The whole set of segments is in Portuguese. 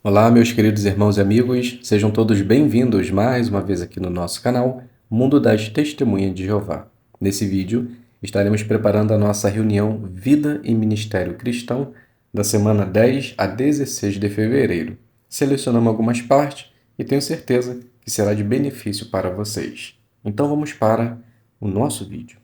Olá, meus queridos irmãos e amigos, sejam todos bem-vindos mais uma vez aqui no nosso canal Mundo das Testemunhas de Jeová. Nesse vídeo, estaremos preparando a nossa reunião Vida e Ministério Cristão da semana 10 a 16 de fevereiro. Selecionamos algumas partes e tenho certeza que será de benefício para vocês. Então vamos para o nosso vídeo.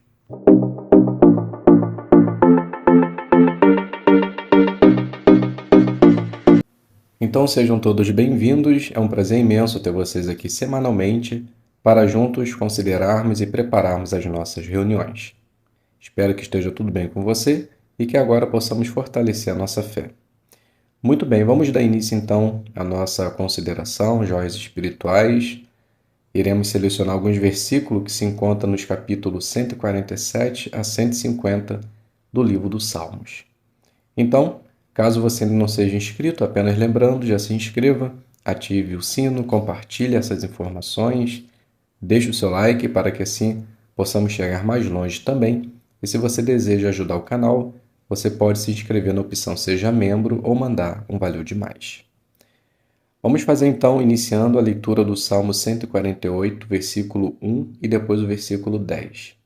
Então sejam todos bem-vindos, é um prazer imenso ter vocês aqui semanalmente para juntos considerarmos e prepararmos as nossas reuniões. Espero que esteja tudo bem com você e que agora possamos fortalecer a nossa fé. Muito bem, vamos dar início então à nossa consideração, joias espirituais. Iremos selecionar alguns versículos que se encontram nos capítulos 147 a 150 do livro dos Salmos. Então, caso você ainda não seja inscrito, apenas lembrando, já se inscreva, ative o sino, compartilhe essas informações, deixe o seu like para que assim possamos chegar mais longe também. E se você deseja ajudar o canal, você pode se inscrever na opção Seja Membro ou mandar um valeu demais. Vamos fazer então, iniciando a leitura do Salmo 148, versículo 1 e depois o versículo 10.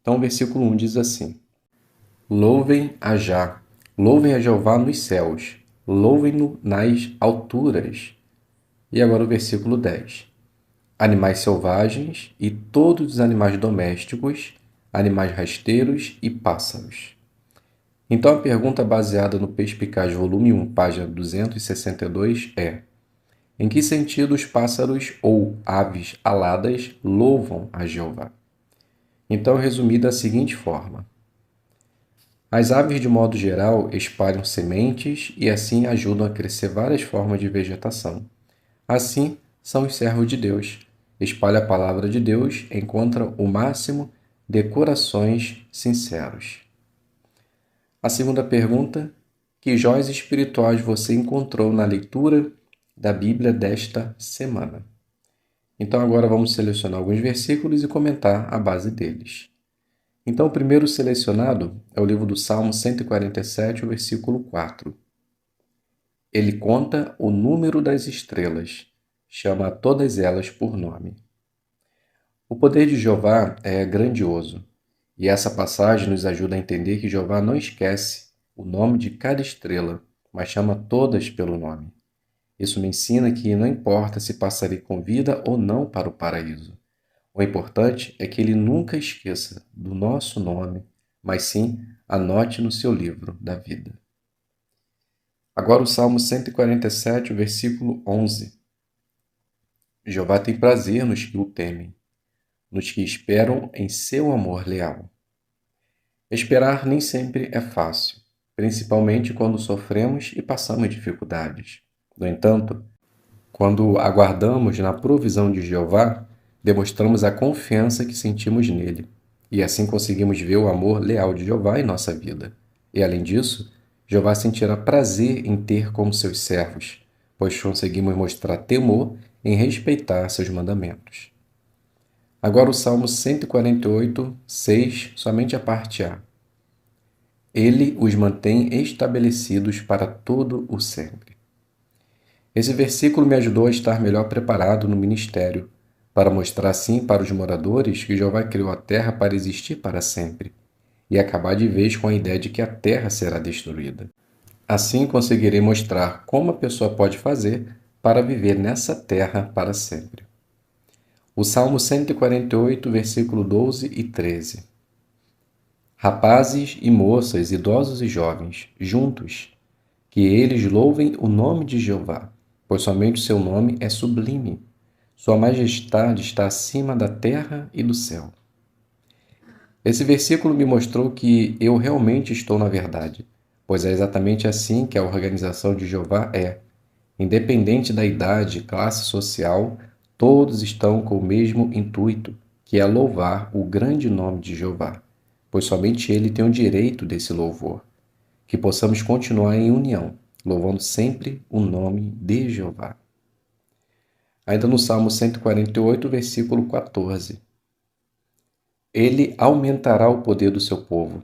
Então o versículo 1 diz assim: Louvem a Jah. Louvem a Jeová nos céus, louvem-no nas alturas. E agora o versículo 10. Animais selvagens e todos os animais domésticos, animais rasteiros e pássaros. Então a pergunta baseada no Perspicaz volume 1, página 262 é: em que sentido os pássaros ou aves aladas louvam a Jeová? Então resumido da seguinte forma: as aves, de modo geral, espalham sementes e assim ajudam a crescer várias formas de vegetação. Assim, são os servos de Deus. Espalha a palavra de Deus, encontra o máximo de corações sinceros. A segunda pergunta: que joias espirituais você encontrou na leitura da Bíblia desta semana? Então agora vamos selecionar alguns versículos e comentar a base deles. Então, o primeiro selecionado é o livro do Salmo 147, o versículo 4. Ele conta o número das estrelas, chama todas elas por nome. O poder de Jeová é grandioso, e essa passagem nos ajuda a entender que Jeová não esquece o nome de cada estrela, mas chama todas pelo nome. Isso me ensina que não importa se passarei com vida ou não para o paraíso. O importante é que ele nunca esqueça do nosso nome, mas sim anote no seu livro da vida. Agora o Salmo 147, versículo 11. Jeová tem prazer nos que o temem, nos que esperam em seu amor leal. Esperar nem sempre é fácil, principalmente quando sofremos e passamos dificuldades. No entanto, quando aguardamos na provisão de Jeová, demonstramos a confiança que sentimos nele, e assim conseguimos ver o amor leal de Jeová em nossa vida. E além disso, Jeová sentirá prazer em ter como seus servos, pois conseguimos mostrar temor em respeitar seus mandamentos. Agora o Salmo 148, 6, somente a parte A. Ele os mantém estabelecidos para todo o sempre. Esse versículo me ajudou a estar melhor preparado no ministério, para mostrar assim para os moradores que Jeová criou a terra para existir para sempre, e acabar de vez com a ideia de que a terra será destruída. Assim conseguirei mostrar como a pessoa pode fazer para viver nessa terra para sempre. O Salmo 148, versículo 12 e 13. Rapazes e moças, idosos e jovens, juntos, que eles louvem o nome de Jeová, pois somente o seu nome é sublime. Sua majestade está acima da terra e do céu. Esse versículo me mostrou que eu realmente estou na verdade, pois é exatamente assim que a organização de Jeová é. Independente da idade, classe social, todos estão com o mesmo intuito, que é louvar o grande nome de Jeová, pois somente ele tem o direito desse louvor. Que possamos continuar em união, louvando sempre o nome de Jeová. Ainda no Salmo 148, versículo 14. Ele aumentará o poder do seu povo,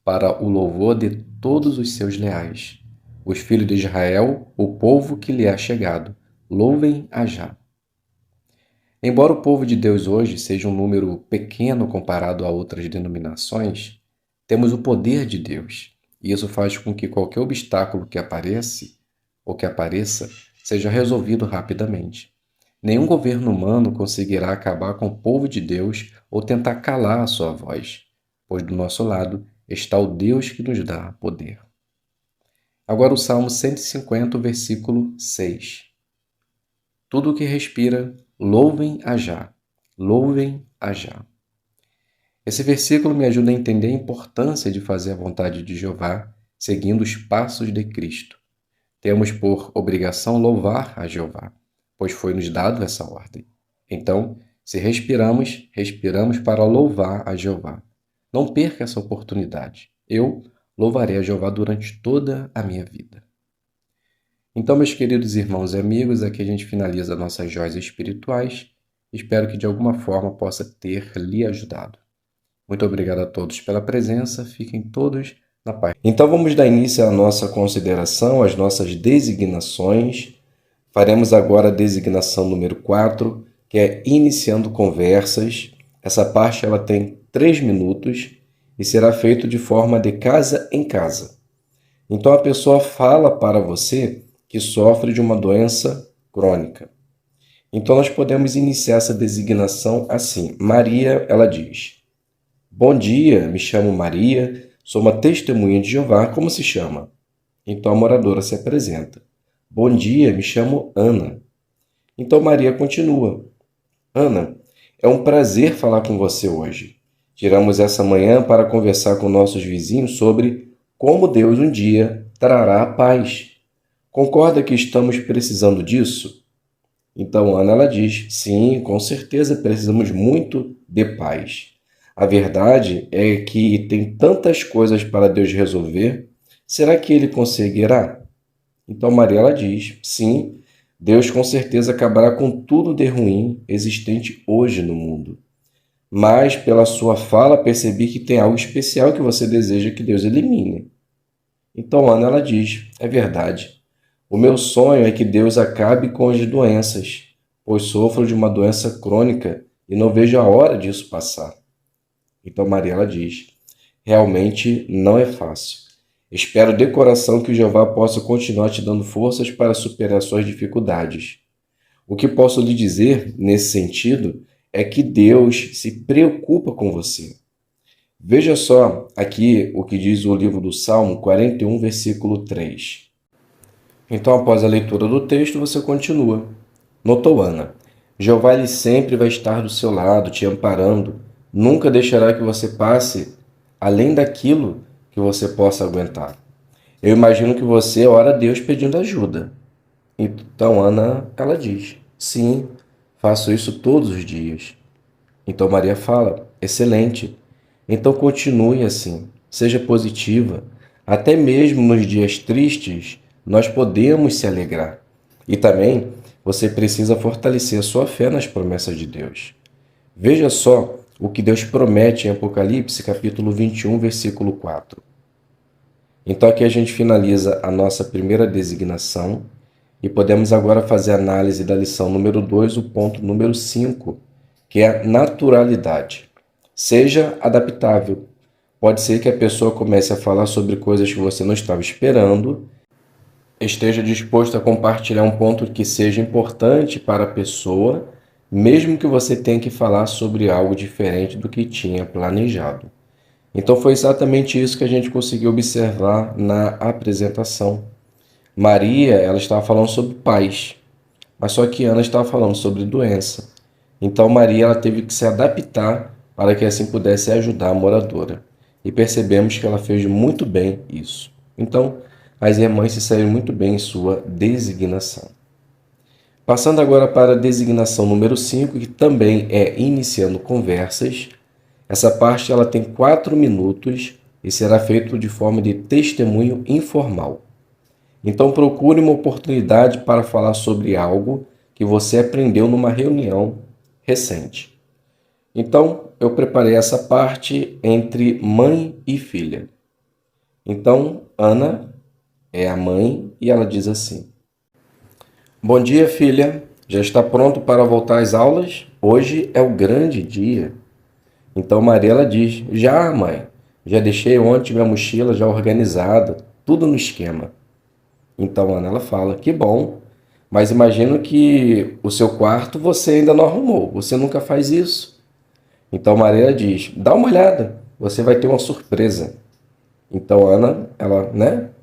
para o louvor de todos os seus leais. os filhos de Israel, o povo que lhe é chegado, louvem a Jah. Embora o povo de Deus hoje seja um número pequeno comparado a outras denominações, temos o poder de Deus, e isso faz com que qualquer obstáculo que apareça seja resolvido rapidamente. Nenhum governo humano conseguirá acabar com o povo de Deus ou tentar calar a sua voz, pois do nosso lado está o Deus que nos dá poder. Agora o Salmo 150, versículo 6. Tudo o que respira, louvem a Jah, louvem a Jah. Esse versículo me ajuda a entender a importância de fazer a vontade de Jeová, seguindo os passos de Cristo. Temos por obrigação louvar a Jeová, pois foi-nos dado essa ordem. Então, se respiramos, respiramos para louvar a Jeová. Não perca essa oportunidade. Eu louvarei a Jeová durante toda a minha vida. Então, meus queridos irmãos e amigos, aqui a gente finaliza nossas joias espirituais. Espero que de alguma forma possa ter lhe ajudado. Muito obrigado a todos pela presença. Fiquem todos na paz. Então, vamos dar início à nossa consideração, às nossas designações. Faremos agora a designação número 4, que é iniciando conversas. Essa parte ela tem 3 minutos e será feito de forma de casa em casa. Então, a pessoa fala para você que sofre de uma doença crônica. Então, nós podemos iniciar essa designação assim. Maria, ela diz: bom dia, me chamo Maria, sou uma testemunha de Jeová, como se chama? Então, a moradora se apresenta. Bom dia, me chamo Ana. Então, Maria continua. Ana, é um prazer falar com você hoje. Tiramos essa manhã para conversar com nossos vizinhos sobre como Deus um dia trará a paz. Concorda que estamos precisando disso? Então Ana ela diz, sim, com certeza precisamos muito de paz. A verdade é que tem tantas coisas para Deus resolver. Será que Ele conseguirá? Então Maria ela diz, sim, Deus com certeza acabará com tudo de ruim existente hoje no mundo. Mas pela sua fala percebi que tem algo especial que você deseja que Deus elimine. Então Ana ela diz, é verdade. O meu sonho é que Deus acabe com as doenças, pois sofro de uma doença crônica e não vejo a hora disso passar. Então Maria ela diz, realmente não é fácil. Espero de coração que o Jeová possa continuar te dando forças para superar suas dificuldades. O que posso lhe dizer nesse sentido é que Deus se preocupa com você. Veja só aqui o que diz o livro do Salmo 41, versículo 3. Então, após a leitura do texto, você continua. Notou Ana, Jeová ele sempre vai estar do seu lado, te amparando. Nunca deixará que você passe além daquilo que você possa aguentar. Eu imagino que você ora a Deus pedindo ajuda. Então, Ana, ela diz, sim, faço isso todos os dias. Então, Maria fala, excelente. Então, continue assim, seja positiva. Até mesmo nos dias tristes, nós podemos se alegrar. E também, você precisa fortalecer a sua fé nas promessas de Deus. Veja só o que Deus promete em Apocalipse, capítulo 21, versículo 4. Então, aqui a gente finaliza a nossa primeira designação e podemos agora fazer a análise da lição número 2, o ponto número 5, que é a naturalidade. Seja adaptável. Pode ser que a pessoa comece a falar sobre coisas que você não estava esperando, esteja disposto a compartilhar um ponto que seja importante para a pessoa, mesmo que você tenha que falar sobre algo diferente do que tinha planejado. Então foi exatamente isso que a gente conseguiu observar na apresentação. Maria, ela estava falando sobre paz, mas só que Ana estava falando sobre doença. Então Maria ela teve que se adaptar para que assim pudesse ajudar a moradora. E percebemos que ela fez muito bem isso. Então, as irmãs se saíram muito bem em sua designação. Passando agora para a designação número 5, que também é iniciando conversas. Essa parte ela tem 4 minutos e será feito de forma de testemunho informal. Então procure uma oportunidade para falar sobre algo que você aprendeu numa reunião recente. Então, eu preparei essa parte entre mãe e filha. Então, Ana, é a mãe, e ela diz assim: Bom dia, filha. Já está pronto para voltar às aulas? Hoje é o grande dia. Então Maria ela diz: Já, mãe. Já deixei ontem minha mochila já organizada, tudo no esquema. Então Ana ela fala: Que bom. Mas imagino que o seu quarto você ainda não arrumou. Você nunca faz isso. Então Maria diz: Dá uma olhada. Você vai ter uma surpresa. Então Ana, ela,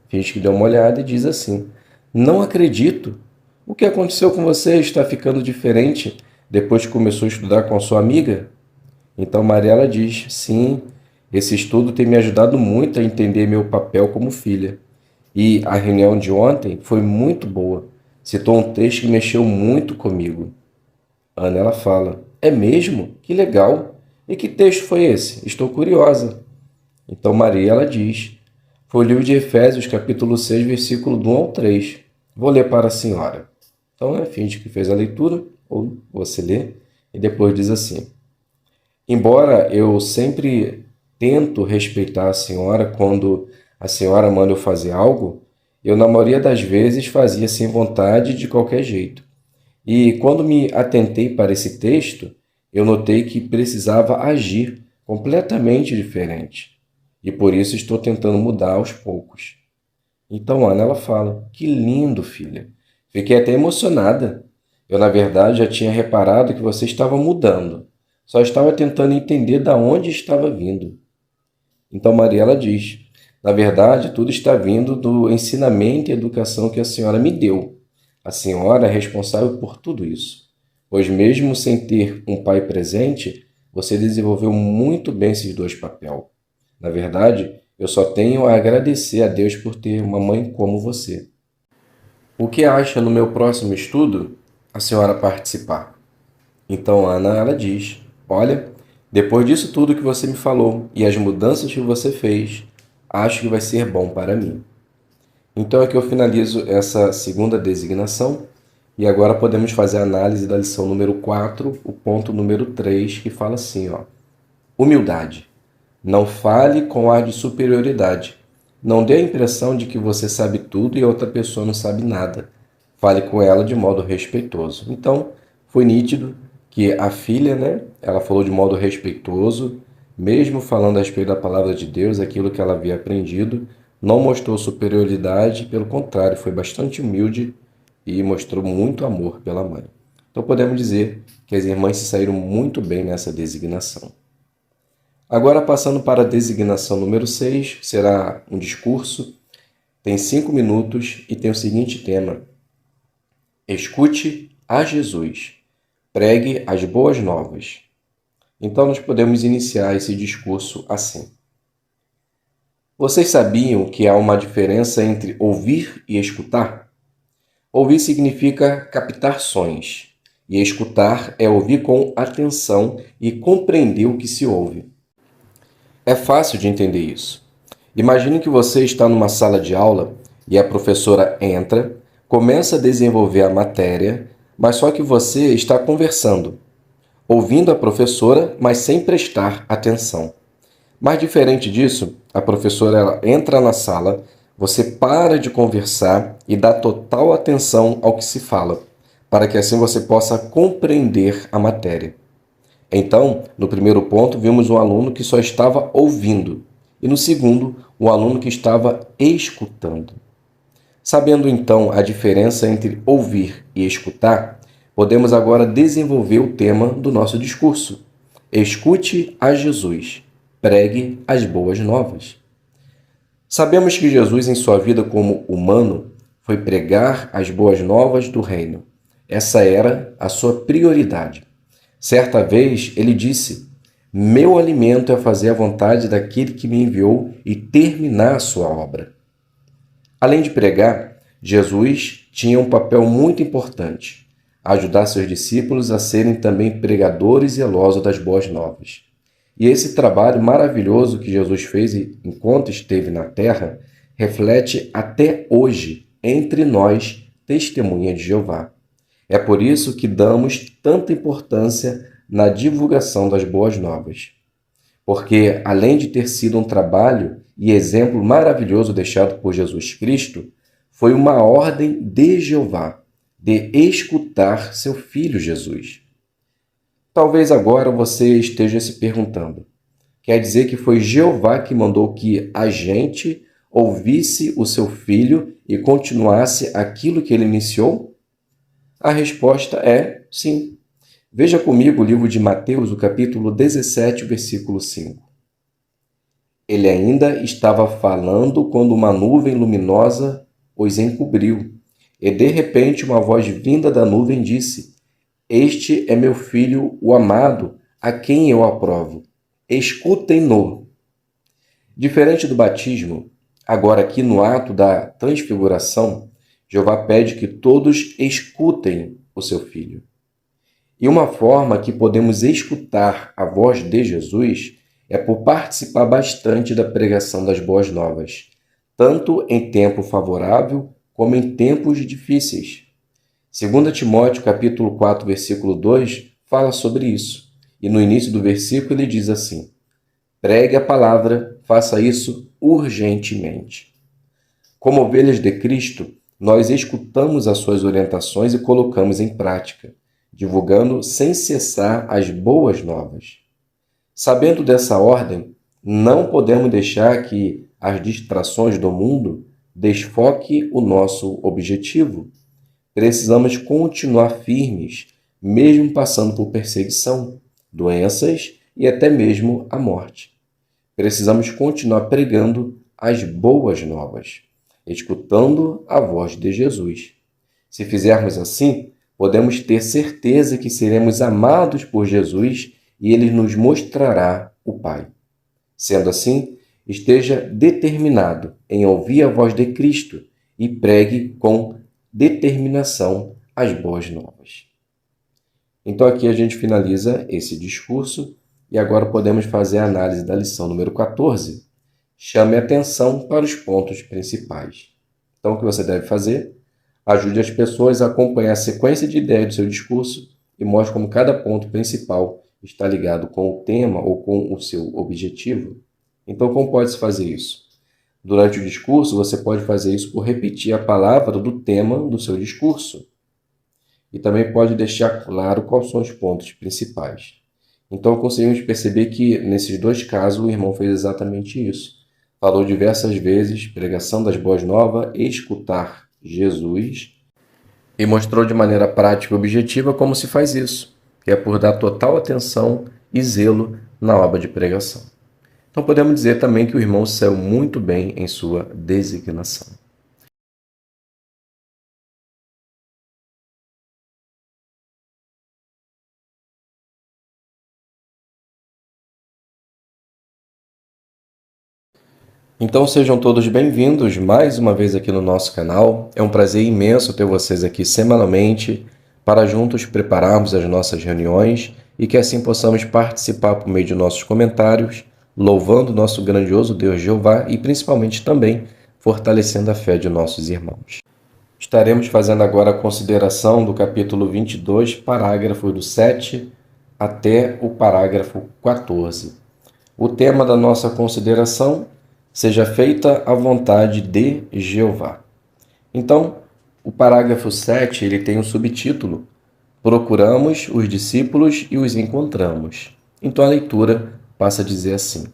finge que deu uma olhada e diz assim: Não acredito. O que aconteceu com você? Está ficando diferente depois que começou a estudar com a sua amiga? Então Mariela diz: Sim, esse estudo tem me ajudado muito a entender meu papel como filha. E a reunião de ontem foi muito boa. Citou um texto que mexeu muito comigo. Ana ela fala: É mesmo? Que legal! E que texto foi esse? Estou curiosa. Então Maria ela diz: Foi o livro de Efésios, capítulo 6, versículo do 1 ao 3. Vou ler para a senhora. Então, finge que fez a leitura, ou você lê, e depois diz assim: Embora eu sempre tento respeitar a senhora quando a senhora manda eu fazer algo, eu na maioria das vezes fazia sem vontade de qualquer jeito. E quando me atentei para esse texto, eu notei que precisava agir completamente diferente. E por isso estou tentando mudar aos poucos. Então Ana ela fala: Que lindo, filha. Fiquei até emocionada. Eu, na verdade, já tinha reparado que você estava mudando. Só estava tentando entender de onde estava vindo. Então Mariela diz: Na verdade, tudo está vindo do ensinamento e educação que a senhora me deu. A senhora é responsável por tudo isso. Pois mesmo sem ter um pai presente, você desenvolveu muito bem esses dois papéis. Na verdade, eu só tenho a agradecer a Deus por ter uma mãe como você. O que acha no meu próximo estudo a senhora participar? Então Ana ela diz: Olha, depois disso tudo que você me falou e as mudanças que você fez, acho que vai ser bom para mim. Então aqui eu finalizo essa segunda designação e agora podemos fazer a análise da lição número 4, o ponto número 3, que fala assim, ó: Humildade. Não fale com ar de superioridade. Não dê a impressão de que você sabe tudo e a outra pessoa não sabe nada. Fale com ela de modo respeitoso. Então, foi nítido que a filha, ela falou de modo respeitoso, mesmo falando a respeito da palavra de Deus, aquilo que ela havia aprendido, não mostrou superioridade, pelo contrário, foi bastante humilde e mostrou muito amor pela mãe. Então, podemos dizer que as irmãs se saíram muito bem nessa designação. Agora, passando para a designação número 6, será um discurso, tem 5 minutos e tem o seguinte tema: Escute a Jesus, pregue as boas novas. Então, nós podemos iniciar esse discurso assim. Vocês sabiam que há uma diferença entre ouvir e escutar? Ouvir significa captar sons, e escutar é ouvir com atenção e compreender o que se ouve. É fácil de entender isso. Imagine que você está numa sala de aula e a professora entra, começa a desenvolver a matéria, mas só que você está conversando, ouvindo a professora, mas sem prestar atenção. Mais diferente disso, a professora ela entra na sala, você para de conversar e dá total atenção ao que se fala, para que assim você possa compreender a matéria. Então, no primeiro ponto, vimos um aluno que só estava ouvindo, e no segundo, um aluno que estava escutando. Sabendo então a diferença entre ouvir e escutar, podemos agora desenvolver o tema do nosso discurso. Escute a Jesus, pregue as boas novas. Sabemos que Jesus, em sua vida como humano, foi pregar as boas novas do reino. Essa era a sua prioridade. Certa vez ele disse: Meu alimento é fazer a vontade daquele que me enviou e terminar a sua obra. Além de pregar, Jesus tinha um papel muito importante: ajudar seus discípulos a serem também pregadores zelosos das boas novas. E esse trabalho maravilhoso que Jesus fez enquanto esteve na terra reflete até hoje entre nós, testemunha de Jeová. É por isso que damos tanta importância na divulgação das boas novas. Porque, além de ter sido um trabalho e exemplo maravilhoso deixado por Jesus Cristo, Foi uma ordem de Jeová de escutar seu filho Jesus. Talvez agora você esteja se perguntando: quer dizer que foi Jeová que mandou que a gente ouvisse o seu filho e continuasse aquilo que ele iniciou? A resposta é sim. Veja comigo o livro de Mateus, o capítulo 17, versículo 5. Ele ainda estava falando quando uma nuvem luminosa os encobriu. E de repente uma voz vinda da nuvem disse: Este é meu filho, o amado, a quem eu aprovo. Escutem-no. Diferente do batismo, agora aqui no ato da transfiguração, Jeová pede que todos escutem o seu filho. E uma forma que podemos escutar a voz de Jesus é por participar bastante da pregação das boas novas, tanto em tempo favorável como em tempos difíceis. 2 Timóteo capítulo 4, versículo 2 fala sobre isso. E no início do versículo ele diz assim: pregue a palavra, faça isso urgentemente. Como ovelhas de Cristo, nós escutamos as suas orientações e colocamos em prática, divulgando sem cessar as boas novas. Sabendo dessa ordem, não podemos deixar que as distrações do mundo desfoquem o nosso objetivo. Precisamos continuar firmes, mesmo passando por perseguição, doenças e até mesmo a morte. Precisamos continuar pregando as boas novas, escutando a voz de Jesus. Se fizermos assim, podemos ter certeza que seremos amados por Jesus e ele nos mostrará o Pai. Sendo assim, esteja determinado em ouvir a voz de Cristo e pregue com determinação as boas novas. Então aqui a gente finaliza esse discurso e agora podemos fazer a análise da lição número 14. Chame atenção para os pontos principais. Então o que você deve fazer? Ajude as pessoas a acompanhar a sequência de ideias do seu discurso e mostre como cada ponto principal está ligado com o tema ou com o seu objetivo. Então como pode-se fazer isso? Durante o discurso, você pode fazer isso por repetir a palavra do tema do seu discurso. E também pode deixar claro quais são os pontos principais. Então, conseguimos perceber que, nesses dois casos, o irmão fez exatamente isso. Falou diversas vezes, pregação das boas novas, escutar Jesus, e mostrou de maneira prática e objetiva como se faz isso, que é por dar total atenção e zelo na obra de pregação. Então podemos dizer também que o irmão saiu muito bem em sua designação. Então sejam todos bem-vindos mais uma vez aqui no nosso canal. É um prazer imenso ter vocês aqui semanalmente para juntos prepararmos as nossas reuniões e que assim possamos participar por meio de nossos comentários, louvando nosso grandioso Deus Jeová e principalmente também fortalecendo a fé de nossos irmãos. Estaremos fazendo agora a consideração do capítulo 22, parágrafos do 7 até o parágrafo 14. O tema da nossa consideração: seja feita a vontade de Jeová. Então, o parágrafo 7 ele tem um subtítulo: procuramos os discípulos e os encontramos. Então a leitura passa a dizer assim: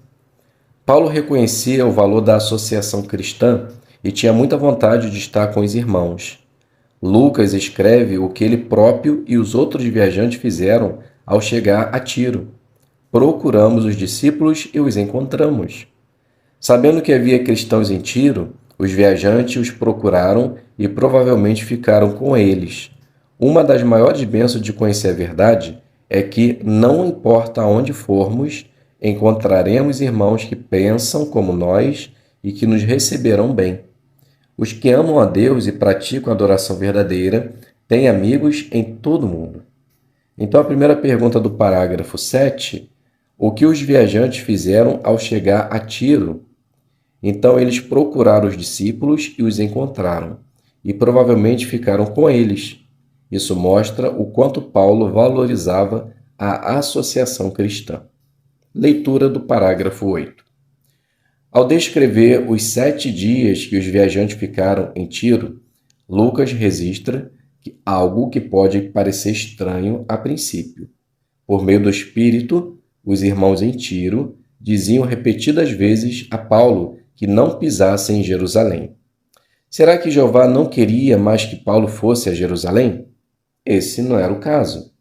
Paulo reconhecia o valor da associação cristã e tinha muita vontade de estar com os irmãos. Lucas escreve o que ele próprio e os outros viajantes fizeram ao chegar a Tiro. Procuramos os discípulos e os encontramos. Sabendo que havia cristãos em Tiro, os viajantes os procuraram e provavelmente ficaram com eles. Uma das maiores bênçãos de conhecer a verdade é que, não importa aonde formos, encontraremos irmãos que pensam como nós e que nos receberão bem. Os que amam a Deus e praticam a adoração verdadeira têm amigos em todo o mundo. Então a primeira pergunta do parágrafo 7, o que os viajantes fizeram ao chegar a Tiro? Então eles procuraram os discípulos e os encontraram, e provavelmente ficaram com eles. Isso mostra o quanto Paulo valorizava a associação cristã. Leitura do parágrafo 8. Ao descrever os 7 dias que os viajantes ficaram em Tiro, Lucas registra algo que pode parecer estranho a princípio. Por meio do Espírito, os irmãos em Tiro diziam repetidas vezes a Paulo que não pisasse em Jerusalém. Será que Jeová não queria mais que Paulo fosse a Jerusalém? Esse não era o caso.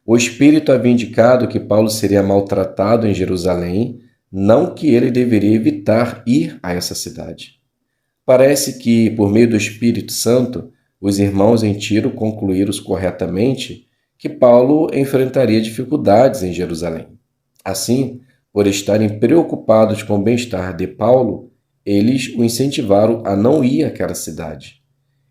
O Espírito havia indicado que Paulo seria maltratado em Jerusalém, não que ele deveria evitar ir a essa cidade. Parece que, por meio do Espírito Santo, os irmãos em Tiro concluíram corretamente que Paulo enfrentaria dificuldades em Jerusalém. Assim, por estarem preocupados com o bem-estar de Paulo, eles o incentivaram a não ir àquela cidade.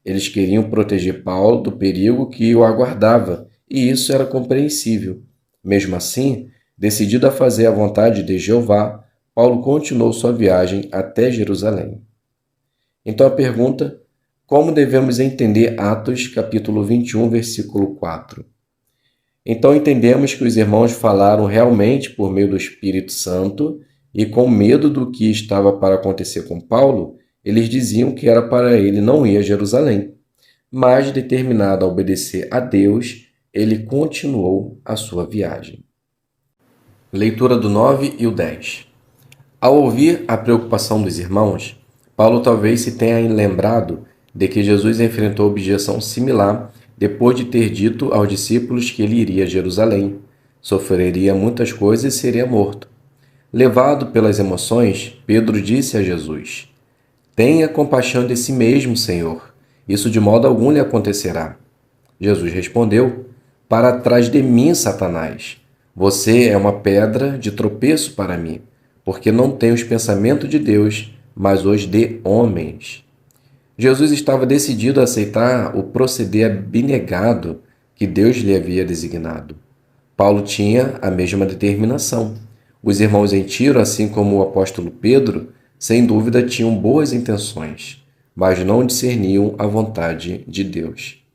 Eles queriam proteger Paulo do perigo que o aguardava, e isso era compreensível. Mesmo assim, decidido a fazer a vontade de Jeová, Paulo continuou sua viagem até Jerusalém. Então a pergunta: como devemos entender Atos capítulo 21, versículo 4? Então entendemos que os irmãos falaram realmente por meio do Espírito Santo e com medo do que estava para acontecer com Paulo, eles diziam que era para ele não ir a Jerusalém. Mas, determinado a obedecer a Deus, ele continuou a sua viagem. Leitura do 9 e o 10. Ao ouvir a preocupação dos irmãos, Paulo talvez se tenha lembrado de que Jesus enfrentou objeção similar depois de ter dito aos discípulos que ele iria a Jerusalém, sofreria muitas coisas e seria morto. Levado pelas emoções, Pedro disse a Jesus: Tenha compaixão de si mesmo, Senhor. Isso de modo algum lhe acontecerá. Jesus respondeu: Para trás de mim, Satanás. Você é uma pedra de tropeço para mim, porque não tem os pensamentos de Deus, mas os de homens. Jesus estava decidido a aceitar o proceder abnegado que Deus lhe havia designado. Paulo tinha a mesma determinação. Os irmãos em Tiro, assim como o apóstolo Pedro, sem dúvida tinham boas intenções, mas não discerniam a vontade de Deus.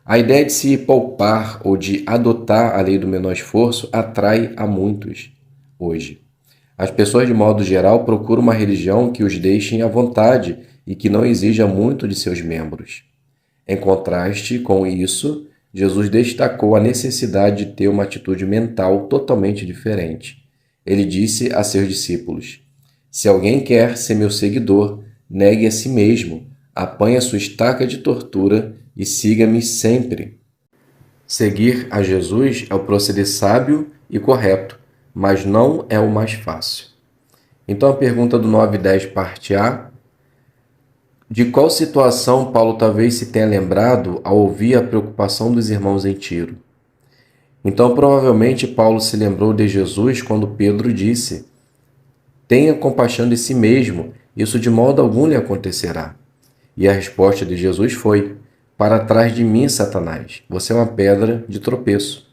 A ideia de se poupar ou de adotar a lei do menor esforço atrai a muitos hoje. As pessoas, de modo geral, procuram uma religião que os deixe à vontade e que não exija muito de seus membros. Em contraste com isso, Jesus destacou a necessidade de ter uma atitude mental totalmente diferente. Ele disse a seus discípulos: Se alguém quer ser meu seguidor, negue a si mesmo, apanhe a sua estaca de tortura e siga-me sempre. Seguir a Jesus é o proceder sábio e correto, mas não é o mais fácil. Então a pergunta do 9 e 10, parte A: de qual situação Paulo talvez se tenha lembrado ao ouvir a preocupação dos irmãos em Tiro? Então provavelmente Paulo se lembrou de Jesus quando Pedro disse: Tenha compaixão de si mesmo, isso de modo algum lhe acontecerá. E a resposta de Jesus foi: Para trás de mim, Satanás, você é uma pedra de tropeço.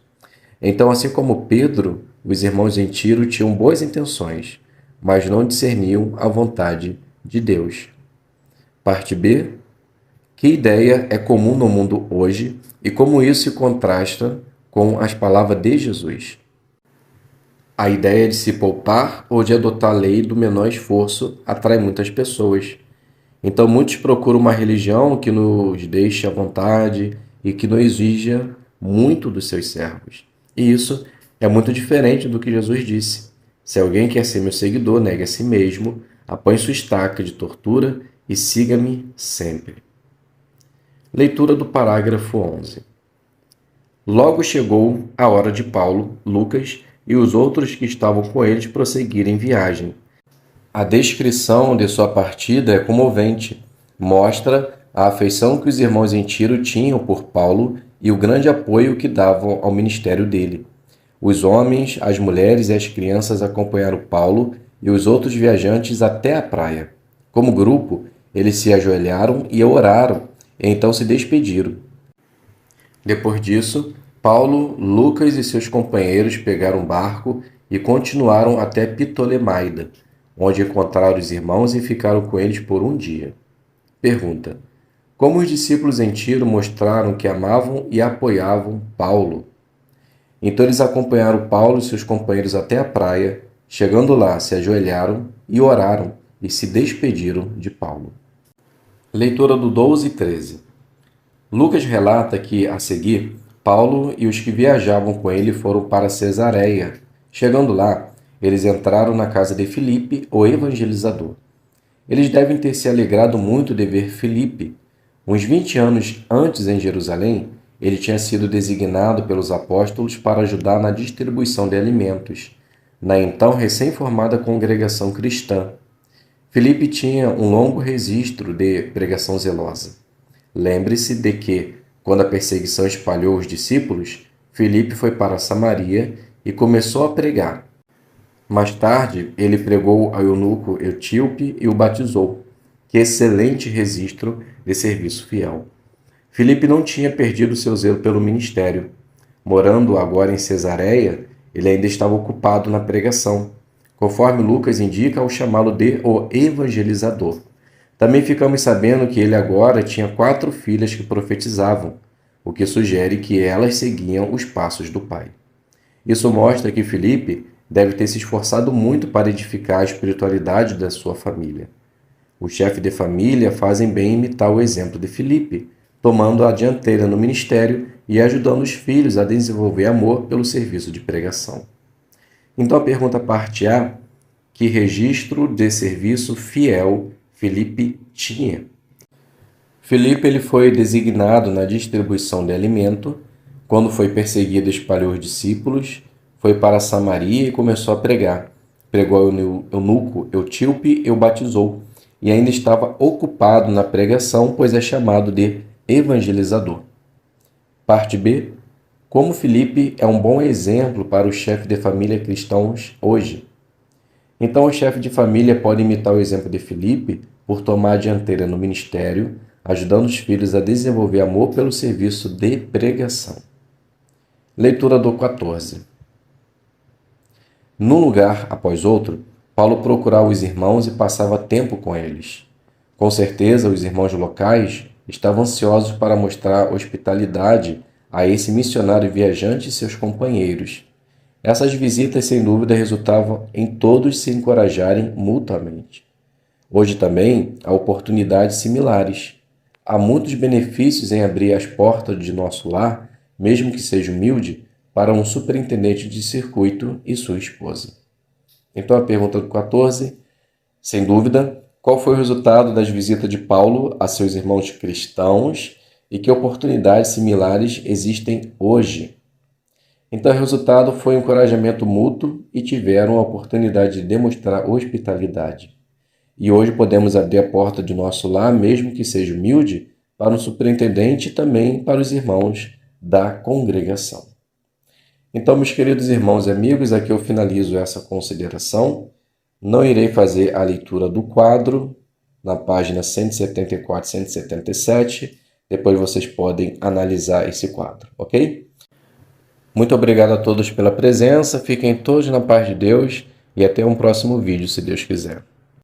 Então, assim como Pedro, os irmãos em Tiro tinham boas intenções, mas não discerniam a vontade de Deus. Parte B: que ideia é comum no mundo hoje e como isso se contrasta com as palavras de Jesus? A ideia de se poupar ou de adotar a lei do menor esforço atrai muitas pessoas. Então, muitos procuram uma religião que nos deixe à vontade e que não exija muito dos seus servos. E isso é muito diferente do que Jesus disse: Se alguém quer ser meu seguidor, negue a si mesmo, apanhe sua estaca de tortura e siga-me sempre. Leitura do parágrafo 11. Logo chegou a hora de Paulo, Lucas e os outros que estavam com eles prosseguirem viagem. A descrição de sua partida é comovente. Mostra a afeição que os irmãos em Tiro tinham por Paulo e o grande apoio que davam ao ministério dele. Os homens, as mulheres e as crianças acompanharam Paulo e os outros viajantes até a praia. Como grupo, eles se ajoelharam e oraram, e então se despediram. Depois disso, Paulo, Lucas e seus companheiros pegaram um barco e continuaram até Ptolemaida, onde encontraram os irmãos e ficaram com eles por um dia. Pergunta: como os discípulos em Tiro mostraram que amavam e apoiavam Paulo? Então eles acompanharam Paulo e seus companheiros até a praia. Chegando lá, se ajoelharam e oraram, e se despediram de Paulo. Leitura do 12 e 13. Lucas relata que, a seguir, Paulo e os que viajavam com ele foram para Cesareia. Chegando lá, eles entraram na casa de Filipe, o evangelizador. Eles devem ter se alegrado muito de ver Filipe. Uns 20 anos antes, em Jerusalém, ele tinha sido designado pelos apóstolos para ajudar na distribuição de alimentos, na então recém-formada congregação cristã. Filipe tinha um longo registro de pregação zelosa. Lembre-se de que, quando a perseguição espalhou os discípulos, Filipe foi para Samaria e começou a pregar. Mais tarde, ele pregou ao eunuco etíope e o batizou. Que excelente registro de serviço fiel! Filipe não tinha perdido seu zelo pelo ministério. Morando agora em Cesareia, ele ainda estava ocupado na pregação, conforme Lucas indica ao chamá-lo de o evangelizador. Também ficamos sabendo que ele agora tinha 4 filhas que profetizavam, o que sugere que elas seguiam os passos do pai. Isso mostra que Filipe deve ter se esforçado muito para edificar a espiritualidade da sua família. Os chefes de família fazem bem imitar o exemplo de Filipe, tomando a dianteira no ministério e ajudando os filhos a desenvolver amor pelo serviço de pregação. Então a pergunta parte A: que registro de serviço fiel Filipe tinha? Filipe ele foi designado na distribuição de alimento. Quando foi perseguido, espalhou os discípulos, foi para Samaria e começou a pregar. Pregou ao eunuco etíope e o batizou, e ainda estava ocupado na pregação, pois é chamado de evangelizador. Parte B: como Filipe é um bom exemplo para os chefes de família cristãos hoje. Então, o chefe de família pode imitar o exemplo de Filipe por tomar a dianteira no ministério, ajudando os filhos a desenvolver amor pelo serviço de pregação. Leitura do 14. Num lugar após outro, Paulo procurava os irmãos e passava tempo com eles. Com certeza, os irmãos locais estavam ansiosos para mostrar hospitalidade a esse missionário viajante e seus companheiros. Essas visitas, sem dúvida, resultavam em todos se encorajarem mutuamente. Hoje também há oportunidades similares. Há muitos benefícios em abrir as portas de nosso lar, mesmo que seja humilde, para um superintendente de circuito e sua esposa. Então a pergunta do 14, sem dúvida, qual foi o resultado das visitas de Paulo a seus irmãos cristãos e que oportunidades similares existem hoje? Então, o resultado foi um encorajamento mútuo e tiveram a oportunidade de demonstrar hospitalidade. E hoje podemos abrir a porta de nosso lar, mesmo que seja humilde, para um superintendente e também para os irmãos da congregação. Então, meus queridos irmãos e amigos, aqui eu finalizo essa consideração. Não irei fazer a leitura do quadro na página 174 e 177. Depois vocês podem analisar esse quadro, ok? Muito obrigado a todos pela presença, fiquem todos na paz de Deus e até um próximo vídeo, se Deus quiser.